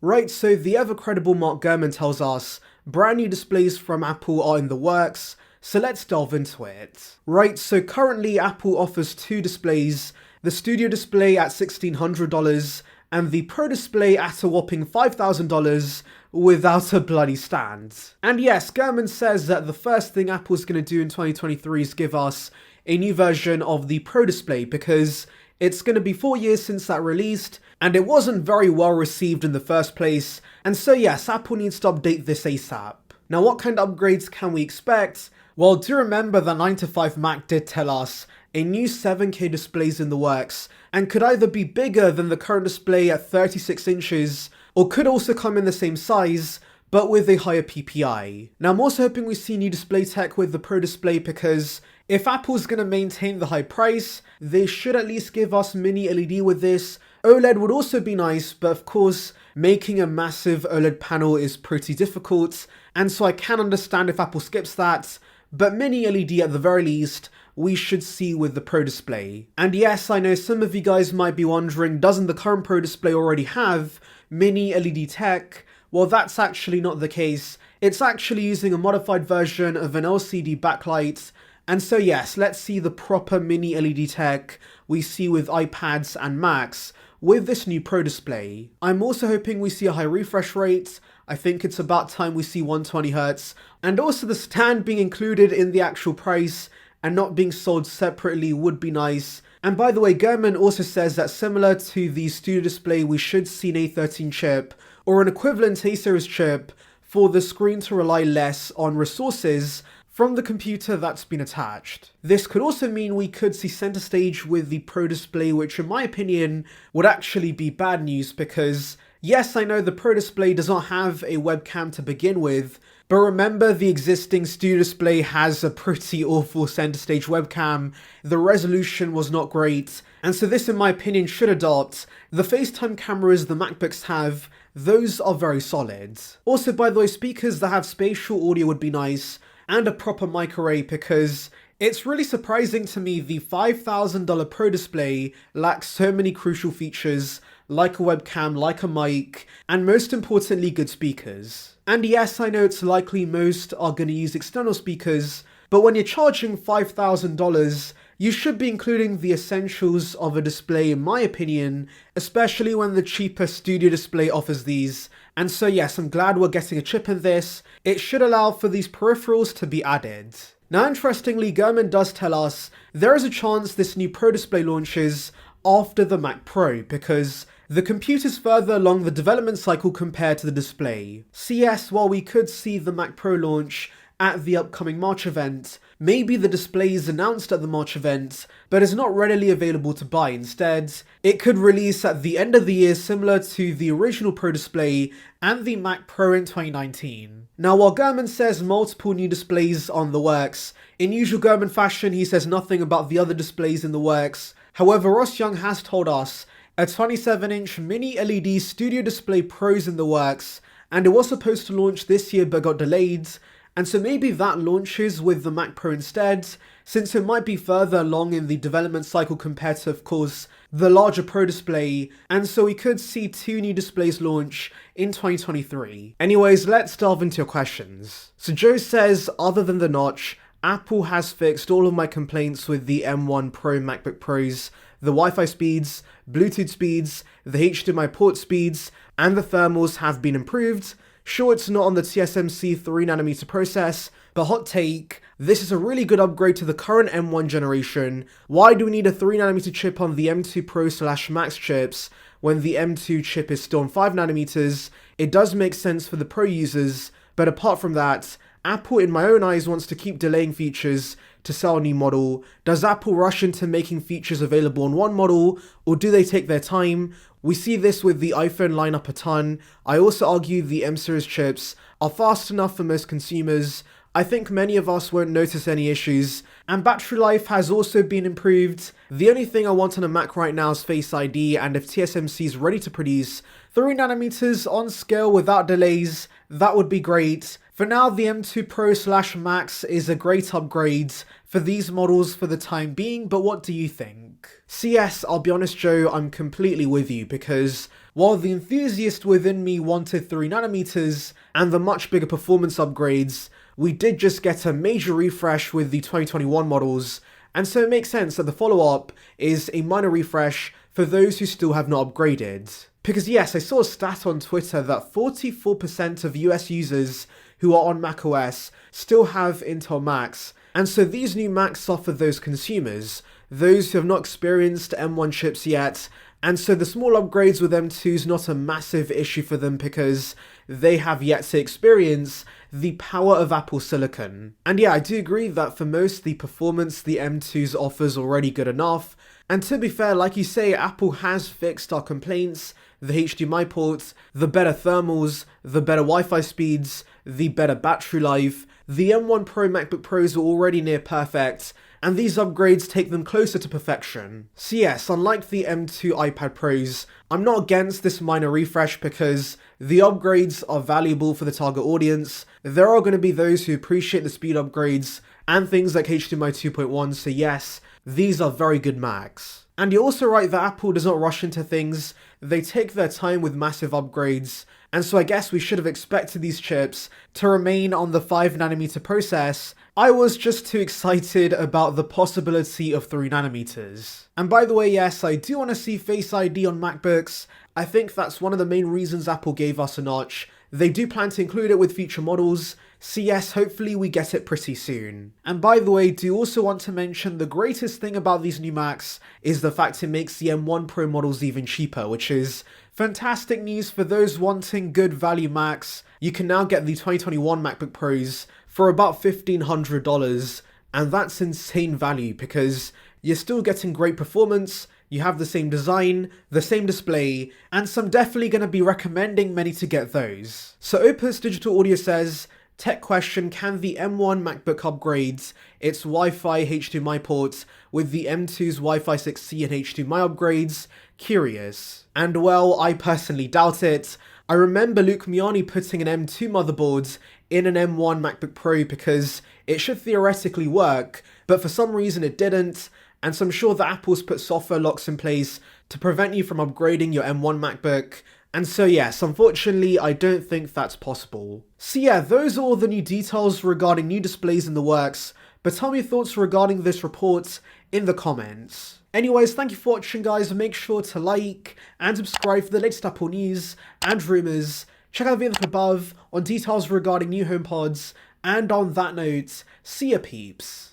Right, so the ever-credible Mark Gurman tells us brand new displays from Apple are in the works, so let's delve into it. Right, so currently Apple offers two displays, the Studio display at $1,600 and the Pro display at a whopping $5,000 without a bloody stand. And yes, Gurman says that the first thing Apple's going to do in 2023 is give us a new version of the Pro display because it's going to be 4 years since that released, and it wasn't very well received in the first place, and so yes, Apple needs to update this ASAP. Now what kind of upgrades can we expect? Well, do remember the 9 to 5 Mac did tell us a new 7K display is in the works, and could either be bigger than the current display at 36 inches, or could also come in the same size, but with a higher PPI. Now I'm also hoping we see new display tech with the Pro display because if Apple's going to maintain the high price, they should at least give us mini LED with this. OLED would also be nice, but of course, making a massive OLED panel is pretty difficult, and so I can understand if Apple skips that, but mini LED at the very least, we should see with the Pro display. And yes, I know some of you guys might be wondering, doesn't the current Pro display already have mini LED tech? Well, that's actually not the case. It's actually using a modified version of an LCD backlight. And so yes, let's see the proper mini LED tech we see with iPads and Macs with this new Pro display. I'm also hoping we see a high refresh rate. I think it's about time we see 120Hz. And also the stand being included in the actual price and not being sold separately would be nice. And by the way, Gurman also says that similar to the Studio display, we should see an A13 chip or an equivalent A-series chip for the screen to rely less on resources from the computer that's been attached. This could also mean we could see center stage with the Pro display, which in my opinion would actually be bad news because yes, I know the Pro display does not have a webcam to begin with, but remember the existing Studio display has a pretty awful center stage webcam, the resolution was not great, and so this in my opinion should adopt. The FaceTime cameras the MacBooks have, those are very solid. Also by the way, speakers that have spatial audio would be nice, and a proper mic array because it's really surprising to me the $5,000 Pro display lacks so many crucial features like a webcam, like a mic, and most importantly good speakers. And yes, I know it's likely most are going to use external speakers, but when you're charging $5,000, you should be including the essentials of a display in my opinion, especially when the cheaper Studio display offers these. And so yes, I'm glad we're getting a chip in this. It should allow for these peripherals to be added. Now interestingly, Gurman does tell us there is a chance this new Pro display launches after the Mac Pro because the computer's further along the development cycle compared to the display. So yes, while we could see the Mac Pro launch at the upcoming March event, maybe the display is announced at the March event, but is not readily available to buy instead. It could release at the end of the year similar to the original Pro display and the Mac Pro in 2019. Now while Gurman says multiple new displays on the works, in usual Gurman fashion he says nothing about the other displays in the works. However, Ross Young has told us a 27-inch mini LED Studio display Pro is in the works, and it was supposed to launch this year but got delayed. And so maybe that launches with the Mac Pro instead, since it might be further along in the development cycle compared to, of course, the larger Pro display, and so we could see two new displays launch in 2023. Anyways, let's delve into your questions. So Joe says, other than the notch, Apple has fixed all of my complaints with the M1 Pro MacBook Pros, the Wi-Fi speeds, Bluetooth speeds, the HDMI port speeds, and the thermals have been improved. Sure, it's not on the TSMC 3nm process, but hot take, this is a really good upgrade to the current M1 generation. Why do we need a 3nm chip on the M2 Pro/Max chips when the M2 chip is still on 5nm? It does make sense for the Pro users, but apart from that, Apple in my own eyes wants to keep delaying features to sell a new model. Does Apple rush into making features available on one model, or do they take their time? We see this with the iPhone lineup a ton. I also argue the M series chips are fast enough for most consumers. I think many of us won't notice any issues, and battery life has also been improved. The only thing I want on a Mac right now is Face ID, and if TSMC is ready to produce 3nm on scale without delays, that would be great. For now, the M2 Pro/Max is a great upgrade for these models for the time being, but what do you think? So yes, I'll be honest Joe, I'm completely with you, because while the enthusiast within me wanted 3nm and the much bigger performance upgrades, we did just get a major refresh with the 2021 models, and so it makes sense that the follow-up is a minor refresh for those who still have not upgraded. Because yes, I saw a stat on Twitter that 44% of US users who are on macOS still have Intel Macs, and so these new Macs offer those consumers, those who have not experienced M1 chips yet, and so the small upgrades with M2 is not a massive issue for them because they have yet to experience the power of Apple Silicon. And yeah, I do agree that for most, the performance the M2's offers already good enough, and to be fair, like you say, Apple has fixed our complaints, the HDMI ports, the better thermals, the better Wi-Fi speeds, the better battery life. The M1 Pro MacBook Pros are already near perfect, and these upgrades take them closer to perfection. So yes, unlike the M2 iPad Pros, I'm not against this minor refresh because the upgrades are valuable for the target audience. There are going to be those who appreciate the speed upgrades and things like HDMI 2.1, so yes, these are very good Macs. And you're also right that Apple does not rush into things, they take their time with massive upgrades, and so I guess we should have expected these chips to remain on the 5nm process. I was just too excited about the possibility of 3nm. And by the way, yes, I do want to see Face ID on MacBooks. I think that's one of the main reasons Apple gave us a notch. They do plan to include it with future models, so yes, hopefully we get it pretty soon. And by the way, do also want to mention the greatest thing about these new Macs is the fact it makes the M1 Pro models even cheaper, which is fantastic news for those wanting good value Macs. You can now get the 2021 MacBook Pros for about $1,500, and that's insane value because you're still getting great performance, you have the same design, the same display, and so I'm definitely going to be recommending many to get those. So Opus Digital Audio says, tech question, can the M1 MacBook upgrades its Wi-Fi HDMI ports with the M2's Wi-Fi 6E and HDMI upgrades? Curious. And well, I personally doubt it. I remember Luke Miani putting an M2 motherboard in an M1 MacBook Pro because it should theoretically work, but for some reason it didn't, and so I'm sure that Apple's put software locks in place to prevent you from upgrading your M1 MacBook. And so yes, unfortunately, I don't think that's possible. So yeah, those are all the new details regarding new displays in the works, but tell me your thoughts regarding this report in the comments. Anyways, thank you for watching guys, make sure to like and subscribe for the latest Apple news and rumours. Check out the video above on details regarding new HomePods, and on that note, see ya peeps.